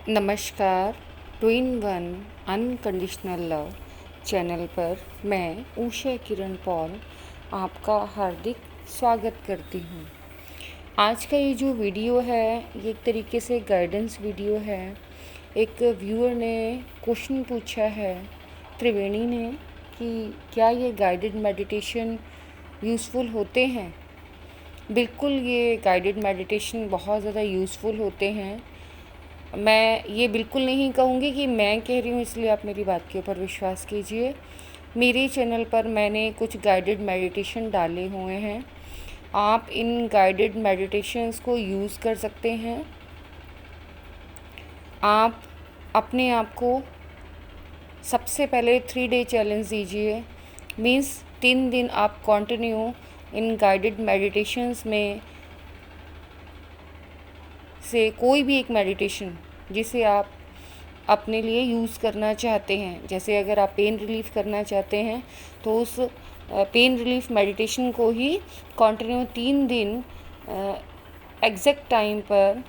नमस्कार। Two in one unconditional love channel पर मैं उषा किरण पॉल आपका हार्दिक स्वागत करती हूँ। आज का ये जो वीडियो है ये एक तरीके से गाइडेंस वीडियो है। एक व्यूअर ने क्वेश्चन पूछा है त्रिवेणी ने कि क्या ये गाइडेड मेडिटेशन यूज़फुल होते हैं। बिल्कुल ये गाइडेड मेडिटेशन बहुत ज़्यादा यूज़फुल होते हैं। मैं ये बिल्कुल नहीं कहूँगी कि मैं कह रही हूँ इसलिए आप मेरी बात के ऊपर विश्वास कीजिए। मेरे चैनल पर मैंने कुछ गाइडेड मेडिटेशन डाले हुए हैं। आप इन गाइडेड मेडिटेशंस को यूज़ कर सकते हैं। आप अपने आप को सबसे पहले 3 डे चैलेंज दीजिए। मीन्स 3 दिन आप कंटिन्यू इन गाइडेड मेडिटेशंस में से कोई भी एक मेडिटेशन जिसे आप अपने लिए यूज़ करना चाहते हैं, जैसे अगर आप पेन रिलीफ़ करना चाहते हैं तो उस पेन रिलीफ़ मेडिटेशन को ही कंटिन्यू 3 दिन एग्जैक्ट टाइम पर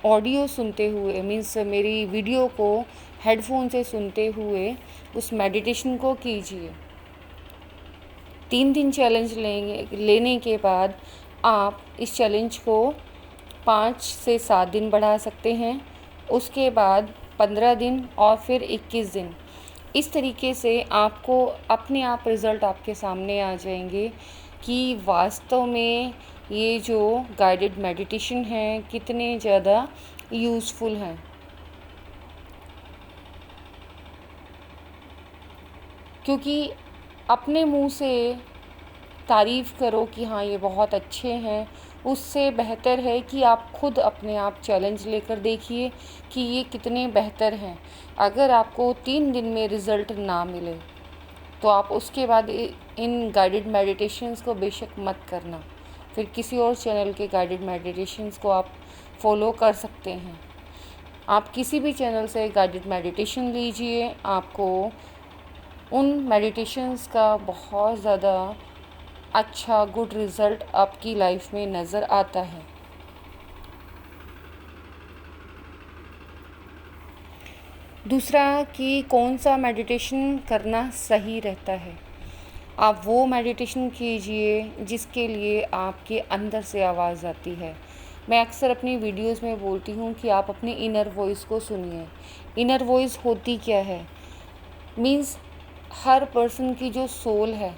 ऑडियो सुनते हुए, मीन्स मेरी वीडियो को हेडफोन से सुनते हुए उस मेडिटेशन को कीजिए। 3 दिन चैलेंज लेने के बाद आप इस चैलेंज को 5 से 7 दिन बढ़ा सकते हैं, उसके बाद 15 दिन और फिर 21 दिन। इस तरीके से आपको अपने आप रिज़ल्ट आपके सामने आ जाएंगे कि वास्तव में ये जो गाइडेड मेडिटेशन हैं कितने ज़्यादा यूज़फुल हैं। क्योंकि अपने मुंह से तारीफ़ करो कि हाँ ये बहुत अच्छे हैं, उससे बेहतर है कि आप खुद अपने आप चैलेंज लेकर देखिए कि ये कितने बेहतर हैं। अगर आपको 3 दिन में रिज़ल्ट ना मिले तो आप उसके बाद इन गाइडेड मेडिटेशंस को बेशक मत करना, फिर किसी और चैनल के गाइडेड मेडिटेशंस को आप फॉलो कर सकते हैं। आप किसी भी चैनल से गाइडेड मेडिटेशन लीजिए, आपको उन मेडिटेशंस का बहुत ज़्यादा अच्छा गुड रिज़ल्ट आपकी लाइफ में नज़र आता है। दूसरा कि कौन सा मेडिटेशन करना सही रहता है। आप वो मेडिटेशन कीजिए जिसके लिए आपके अंदर से आवाज़ आती है। मैं अक्सर अपनी वीडियोस में बोलती हूँ कि आप अपनी इनर वॉइस को सुनिए। इनर वॉइस होती क्या है? मीन्स हर पर्सन की जो सोल है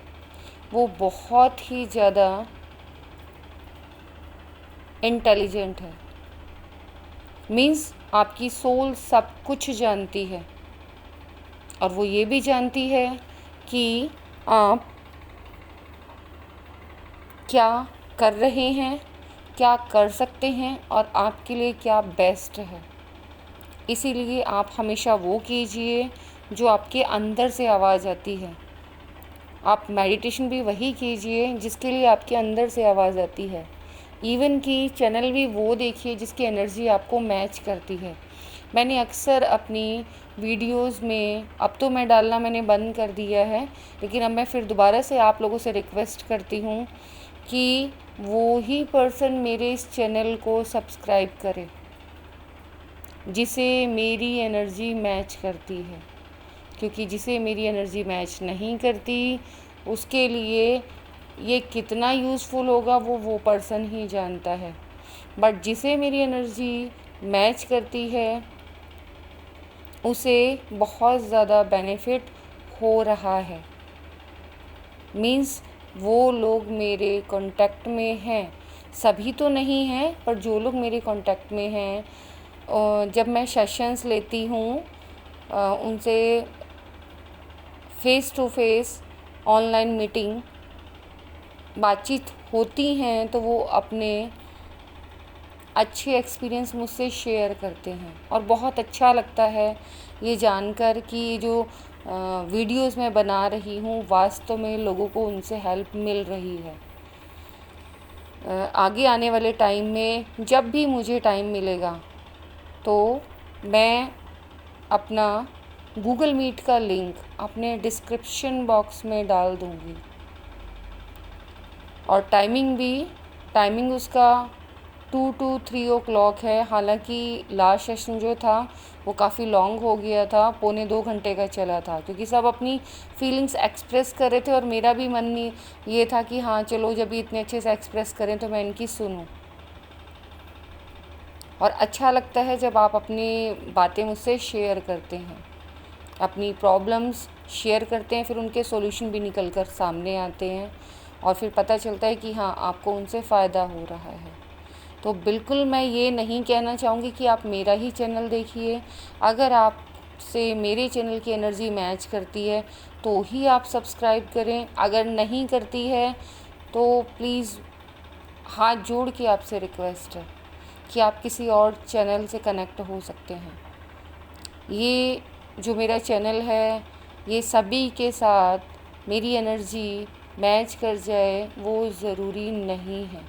वो बहुत ही ज़्यादा इंटेलिजेंट है। मीन्स आपकी सोल सब कुछ जानती है और वो ये भी जानती है कि आप क्या कर रहे हैं, क्या कर सकते हैं और आपके लिए क्या बेस्ट है। इसीलिए आप हमेशा वो कीजिए जो आपके अंदर से आवाज़ आती है। आप मेडिटेशन भी वही कीजिए जिसके लिए आपके अंदर से आवाज़ आती है। इवन कि चैनल भी वो देखिए जिसकी एनर्जी आपको मैच करती है। मैंने अक्सर अपनी वीडियोस में, अब तो मैं डालना मैंने बंद कर दिया है, लेकिन अब मैं फिर दोबारा से आप लोगों से रिक्वेस्ट करती हूँ कि वो ही पर्सन मेरे इस चैनल को सब्सक्राइब करे जिसे मेरी एनर्जी मैच करती है। क्योंकि जिसे मेरी एनर्जी मैच नहीं करती उसके लिए ये कितना यूज़फुल होगा वो पर्सन ही जानता है। बट जिसे मेरी एनर्जी मैच करती है उसे बहुत ज़्यादा बेनिफिट हो रहा है। मीन्स वो लोग मेरे कांटेक्ट में हैं, सभी तो नहीं हैं पर जो लोग मेरे कांटेक्ट में हैं, जब मैं सेशंस लेती हूँ उनसे face to face online meeting बातचीत होती हैं तो वो अपने अच्छे एक्सपीरियंस मुझसे शेयर करते हैं और बहुत अच्छा लगता है ये जानकर कि जो वीडियोस मैं बना रही हूँ वास्तव में लोगों को उनसे हेल्प मिल रही है। आगे आने वाले टाइम में जब भी मुझे टाइम मिलेगा तो मैं अपना गूगल मीट का लिंक अपने डिस्क्रिप्शन बॉक्स में डाल दूँगी और टाइमिंग उसका 2 to 3 o'clock है। हालांकि लास्ट सेशन जो था वो काफ़ी लॉन्ग हो गया था, 1.25 घंटे का चला था, क्योंकि सब अपनी फीलिंग्स एक्सप्रेस कर रहे थे और मेरा भी मन नहीं ये था कि हाँ चलो जब ये इतने अच्छे से एक्सप्रेस करें तो मैं इनकी सुनूं। और अच्छा लगता है जब आप अपनी बातें मुझसे शेयर करते हैं, अपनी प्रॉब्लम्स शेयर करते हैं, फिर उनके सॉल्यूशन भी निकल कर सामने आते हैं और फिर पता चलता है कि हाँ आपको उनसे फ़ायदा हो रहा है। तो बिल्कुल मैं ये नहीं कहना चाहूँगी कि आप मेरा ही चैनल देखिए। अगर आपसे मेरे चैनल की एनर्जी मैच करती है तो ही आप सब्सक्राइब करें, अगर नहीं करती है तो प्लीज़ हाथ जोड़ के आपसे रिक्वेस्ट है कि आप किसी और चैनल से कनेक्ट हो सकते हैं। ये जो मेरा चैनल है ये सभी के साथ मेरी एनर्जी मैच कर जाए वो ज़रूरी नहीं है,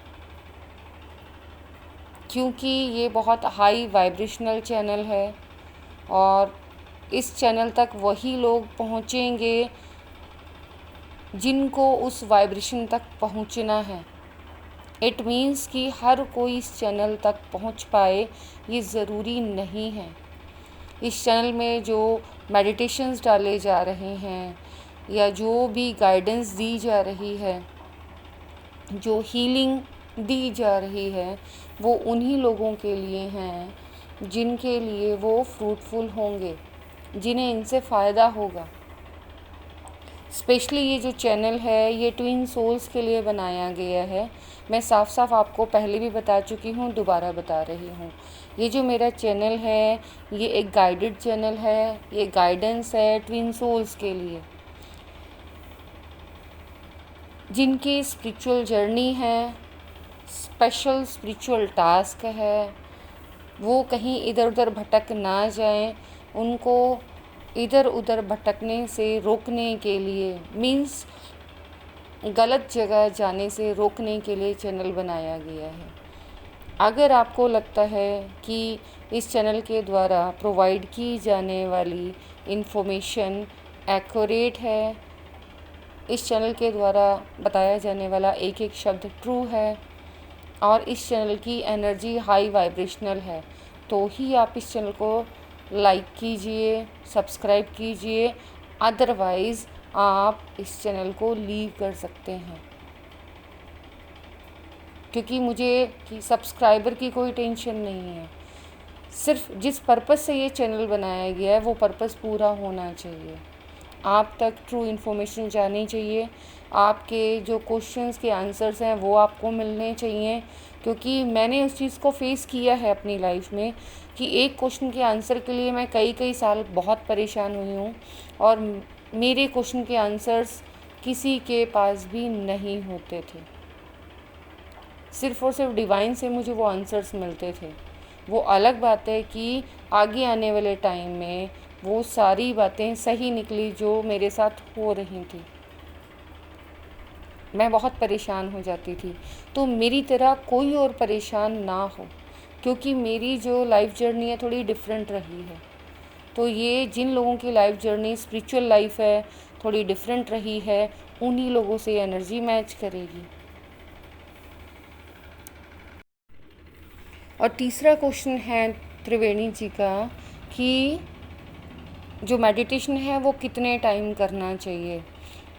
क्योंकि ये बहुत हाई वाइब्रेशनल चैनल है और इस चैनल तक वही लोग पहुँचेंगे जिनको उस वाइब्रेशन तक पहुँचना है। इट मीन्स कि हर कोई इस चैनल तक पहुँच पाए ये ज़रूरी नहीं है। इस चैनल में जो मेडिटेशंस डाले जा रहे हैं या जो भी गाइडेंस दी जा रही है, जो हीलिंग दी जा रही है, वो उन्हीं लोगों के लिए हैं जिनके लिए वो फ्रूटफुल होंगे, जिन्हें इनसे फ़ायदा होगा। स्पेशली ये जो चैनल है ये ट्विन सोल्स के लिए बनाया गया है। मैं साफ साफ आपको पहले भी बता चुकी हूँ, दोबारा बता रही हूँ। ये जो मेरा चैनल है ये एक गाइडेड चैनल है, ये गाइडेंस है ट्विन सोल्स के लिए, जिनकी स्पिरिचुअल जर्नी है, स्पेशल स्पिरिचुअल टास्क है, वो कहीं इधर उधर भटक ना जाएं, उनको इधर उधर भटकने से रोकने के लिए, मीन्स गलत जगह जाने से रोकने के लिए चैनल बनाया गया है। अगर आपको लगता है कि इस चैनल के द्वारा प्रोवाइड की जाने वाली इन्फॉर्मेशन एक्यूरेट है, इस चैनल के द्वारा बताया जाने वाला एक एक शब्द ट्रू है और इस चैनल की एनर्जी हाई वाइब्रेशनल है, तो ही आप इस चैनल को लाइक कीजिए, सब्सक्राइब कीजिए। अदरवाइज़ आप इस चैनल को लीव कर सकते हैं, क्योंकि मुझे कि सब्सक्राइबर की कोई टेंशन नहीं है। सिर्फ जिस पर्पस से ये चैनल बनाया गया है वो पर्पस पूरा होना चाहिए। आप तक ट्रू इन्फॉर्मेशन जानी चाहिए, आपके जो क्वेश्चंस के आंसर्स हैं वो आपको मिलने चाहिए, क्योंकि मैंने उस चीज़ को फेस किया है अपनी लाइफ में कि एक क्वेश्चन के आंसर के लिए मैं कई कई साल बहुत परेशान हुई हूँ और मेरे क्वेश्चन के आंसर्स किसी के पास भी नहीं होते थे। सिर्फ़ और सिर्फ डिवाइन से मुझे वो आंसर्स मिलते थे। वो अलग बात है कि आगे आने वाले टाइम में वो सारी बातें सही निकली जो मेरे साथ हो रही थी। मैं बहुत परेशान हो जाती थी, तो मेरी तरह कोई और परेशान ना हो, क्योंकि मेरी जो लाइफ जर्नी है थोड़ी डिफरेंट रही है। तो ये जिन लोगों की लाइफ जर्नी स्पिरिचुअल लाइफ है, थोड़ी डिफरेंट रही है, उन्हीं लोगों से एनर्जी मैच करेगी। और तीसरा क्वेश्चन है त्रिवेणी जी का कि जो मेडिटेशन है वो कितने टाइम करना चाहिए।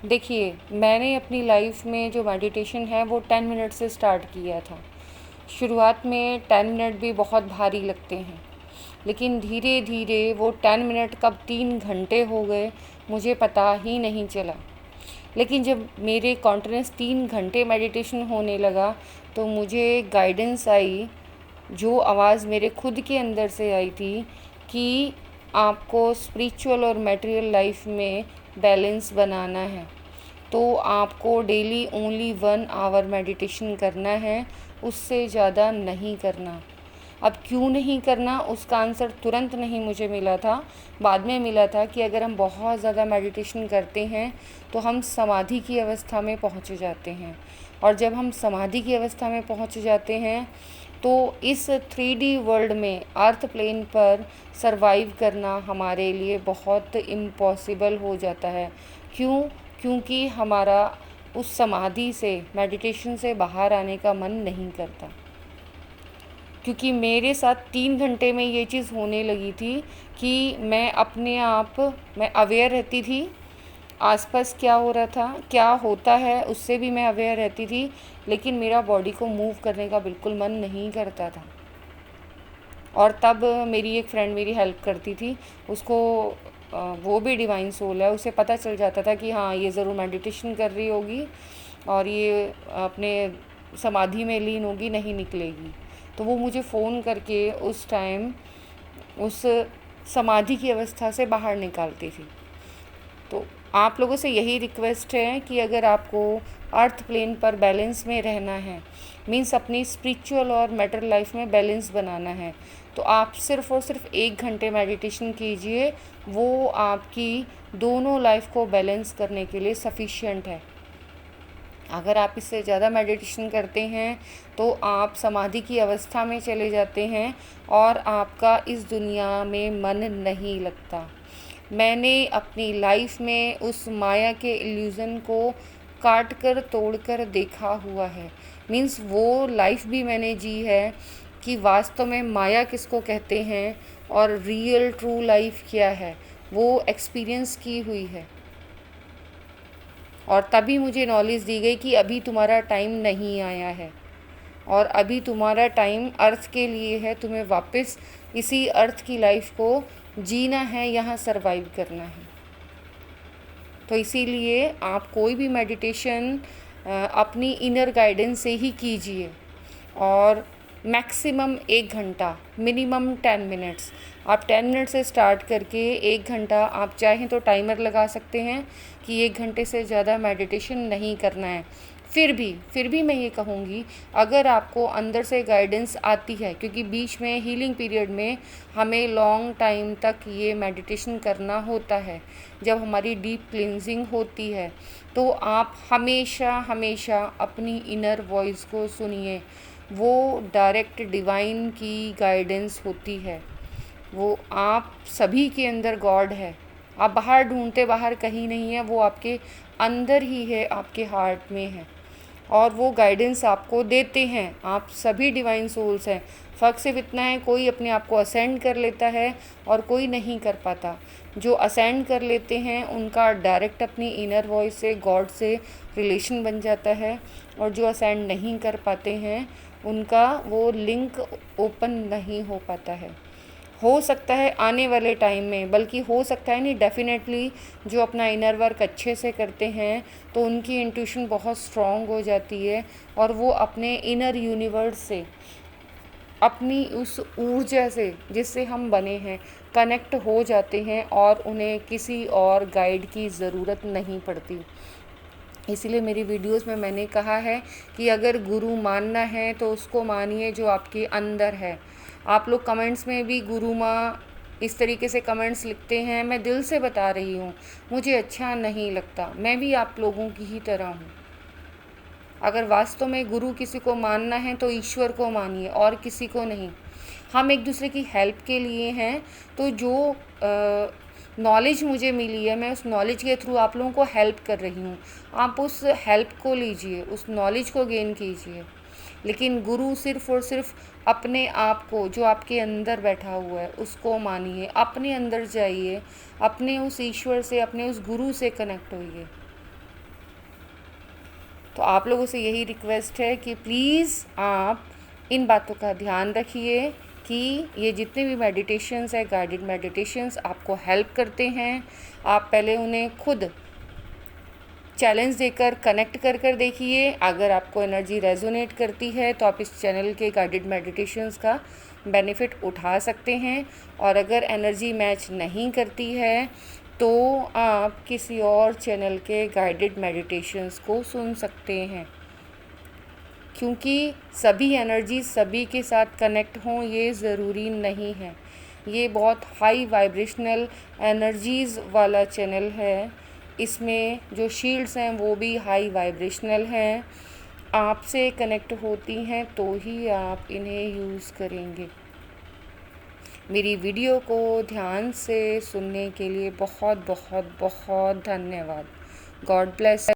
देखिए, मैंने अपनी लाइफ में जो मेडिटेशन है वो 10 मिनट से स्टार्ट किया था। शुरुआत में 10 मिनट भी बहुत भारी लगते हैं, लेकिन धीरे धीरे वो 10 मिनट कब 3 घंटे हो गए मुझे पता ही नहीं चला। लेकिन जब मेरे कॉन्टिन्यूस 3 घंटे मेडिटेशन होने लगा तो मुझे गाइडेंस आई, जो आवाज़ मेरे खुद के अंदर से आई थी कि आपको स्पिरिचुअल और मटेरियल लाइफ में बैलेंस बनाना है, तो आपको डेली ओनली 1 आवर मेडिटेशन करना है, उससे ज़्यादा नहीं करना। अब क्यों नहीं करना उसका आंसर तुरंत नहीं मुझे मिला था, बाद में मिला था कि अगर हम बहुत ज़्यादा मेडिटेशन करते हैं तो हम समाधि की अवस्था में पहुँच जाते हैं, और जब हम समाधि की अवस्था में पहुँच जाते हैं तो इस 3D वर्ल्ड में अर्थ प्लेन पर सरवाइव करना हमारे लिए बहुत इम्पॉसिबल हो जाता है। क्यों? क्योंकि हमारा उस समाधि से, मेडिटेशन से बाहर आने का मन नहीं करता। क्योंकि मेरे साथ 3 घंटे में ये चीज़ होने लगी थी कि मैं अपने आप मैं अवेयर रहती थी, आसपास क्या हो रहा था, क्या होता है उससे भी मैं अवेयर रहती थी, लेकिन मेरा बॉडी को मूव करने का बिल्कुल मन नहीं करता था। और तब मेरी एक फ्रेंड मेरी हेल्प करती थी, उसको वो भी डिवाइन सोल है, उसे पता चल जाता था कि हाँ ये ज़रूर मेडिटेशन कर रही होगी और ये अपने समाधि में लीन होगी, नहीं निकलेगी। तो वो मुझे फ़ोन करके उस टाइम उस समाधि की अवस्था से बाहर निकालती थी। तो आप लोगों से यही रिक्वेस्ट है कि अगर आपको अर्थ प्लेन पर बैलेंस में रहना है, मीन्स अपनी स्पिरिचुअल और मैटर लाइफ में बैलेंस बनाना है, तो आप सिर्फ़ और सिर्फ 1 घंटे मेडिटेशन कीजिए। वो आपकी दोनों लाइफ को बैलेंस करने के लिए सफिशिएंट है। अगर आप इससे ज़्यादा मेडिटेशन करते हैं तो आप समाधि की अवस्था में चले जाते हैं और आपका इस दुनिया में मन नहीं लगता। मैंने अपनी लाइफ में उस माया के इल्यूज़न को काट कर तोड़ कर देखा हुआ है। मीन्स वो लाइफ भी मैंने जी है कि वास्तव में माया किसको कहते हैं और रियल ट्रू लाइफ क्या है, वो एक्सपीरियंस की हुई है। और तभी मुझे नॉलेज दी गई कि अभी तुम्हारा टाइम नहीं आया है और अभी तुम्हारा टाइम अर्थ के लिए है, तुम्हें वापस इसी अर्थ की लाइफ को जीना है, यहाँ सरवाइव करना है। तो इसीलिए आप कोई भी मेडिटेशन अपनी इनर गाइडेंस से ही कीजिए और मैक्सिमम 1 घंटा, मिनिमम 10 मिनट्स। आप 10 मिनट से स्टार्ट करके 1 घंटा, आप चाहें तो टाइमर लगा सकते हैं कि 1 घंटे से ज़्यादा मेडिटेशन नहीं करना है। फिर भी मैं ये कहूँगी, अगर आपको अंदर से गाइडेंस आती है, क्योंकि बीच में हीलिंग पीरियड में हमें लॉन्ग टाइम तक ये मेडिटेशन करना होता है, जब हमारी डीप क्लींजिंग होती है, तो आप हमेशा अपनी इनर वॉइस को सुनिए। वो डायरेक्ट डिवाइन की गाइडेंस होती है। वो आप सभी के अंदर गॉड है। आप बाहर ढूंढते बाहर कहीं नहीं है, वो आपके अंदर ही है, आपके हार्ट में है और वो गाइडेंस आपको देते हैं। आप सभी डिवाइन सोल्स हैं। फ़र्क सिर्फ इतना है, कोई अपने आप को असेंड कर लेता है और कोई नहीं कर पाता। जो असेंड कर लेते हैं उनका डायरेक्ट अपनी इनर वॉइस से, गॉड से रिलेशन बन जाता है, और जो असेंड नहीं कर पाते हैं उनका वो लिंक ओपन नहीं हो पाता है। हो सकता है आने वाले टाइम में, बल्कि हो सकता है नहीं, डेफिनेटली जो अपना इनर वर्क अच्छे से करते हैं तो उनकी इंट्यूशन बहुत स्ट्रॉन्ग हो जाती है और वो अपने इनर यूनिवर्स से, अपनी उस ऊर्जा से जिससे हम बने हैं, कनेक्ट हो जाते हैं और उन्हें किसी और गाइड की ज़रूरत नहीं पड़ती। इसीलिए मेरी वीडियोस में मैंने कहा है कि अगर गुरु मानना है तो उसको मानिए जो आपके अंदर है। आप लोग कमेंट्स में भी गुरु माँ इस तरीके से कमेंट्स लिखते हैं, मैं दिल से बता रही हूँ, मुझे अच्छा नहीं लगता। मैं भी आप लोगों की ही तरह हूँ। अगर वास्तव में गुरु किसी को मानना है तो ईश्वर को मानिए और किसी को नहीं। हम एक दूसरे की हेल्प के लिए हैं, तो जो नॉलेज मुझे मिली है, मैं उस नॉलेज के थ्रू आप लोगों को हेल्प कर रही हूँ। आप उस हेल्प को लीजिए, उस नॉलेज को गेन कीजिए। लेकिन गुरु सिर्फ़ और सिर्फ अपने आप को, जो आपके अंदर बैठा हुआ है, उसको मानिए। अपने अंदर जाइए, अपने उस ईश्वर से, अपने उस गुरु से कनेक्ट होइए। तो आप लोगों से यही रिक्वेस्ट है कि प्लीज़ आप इन बातों का ध्यान रखिए कि ये जितने भी मेडिटेशंस है, गाइडेड मेडिटेशंस आपको हेल्प करते हैं। आप पहले उन्हें खुद चैलेंज देकर कनेक्ट कर देखिए। अगर आपको एनर्जी रेजोनेट करती है तो आप इस चैनल के गाइडेड मेडिटेशंस का बेनिफिट उठा सकते हैं, और अगर एनर्जी मैच नहीं करती है तो आप किसी और चैनल के गाइडेड मेडिटेशंस को सुन सकते हैं। क्योंकि सभी एनर्जी सभी के साथ कनेक्ट हों ये ज़रूरी नहीं है। ये बहुत हाई वाइब्रेशनल एनर्जीज़ वाला चैनल है। इसमें जो शील्ड्स हैं वो भी हाई वाइब्रेशनल हैं। आपसे कनेक्ट होती हैं तो ही आप इन्हें यूज़ करेंगे। मेरी वीडियो को ध्यान से सुनने के लिए बहुत बहुत बहुत धन्यवाद। God bless.